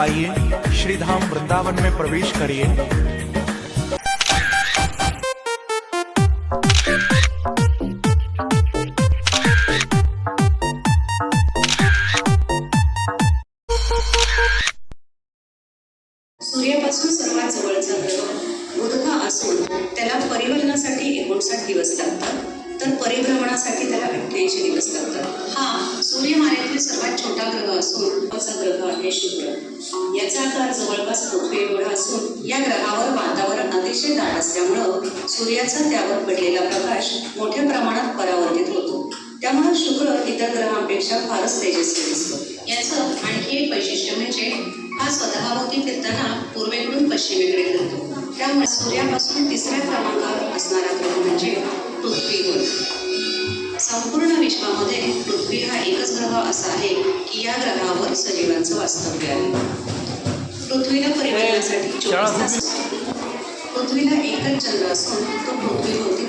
आइए श्रीधाम वृंदावन में प्रवेश करिए। सूर्यापासून सर्वात जवळचा ग्रह बुध हा असून त्याला परिवहनासाठी 59 दिवस लागतात, तर परिभ्रमणासाठी त्याला 88 दिवस लागतात। हा सूर्यमालेतील सर्वात छोटा ग्रह असून त्याचा ग्रह आहे शुक्र। याचा आकार जवळपास पृथ्वी एवढा असून या ग्रहावर वातावरण अतिशय दाट असल्यामुळं सूर्याचा त्यावर पडलेला प्रकाश मोठ्या प्रमाणात परावर्तित होतो, त्यामुळे शुक्र इतर ग्रहांपेक्षा फारच तेजस्वी दिसतो। याचं आणखी एक वैशिष्ट्य म्हणजे हा स्वतःभोवती फिरताना पूर्वेकडून पश्चिमेकडे फिरतो, त्यामुळे सूर्यापासून तिसऱ्या क्रमांकावर असणारा ग्रह म्हणजे पृथ्वी होय। संपूर्ण विश्वामध्ये पृथ्वी हा एकच ग्रह असा आहे की या ग्रहावर सजीवांचं वास्तव्य आहे। पृथ्वीला परिवहनासाठी 24 तास, पृथ्वीला एकच चंद्र असून तो पृथ्वीभोवती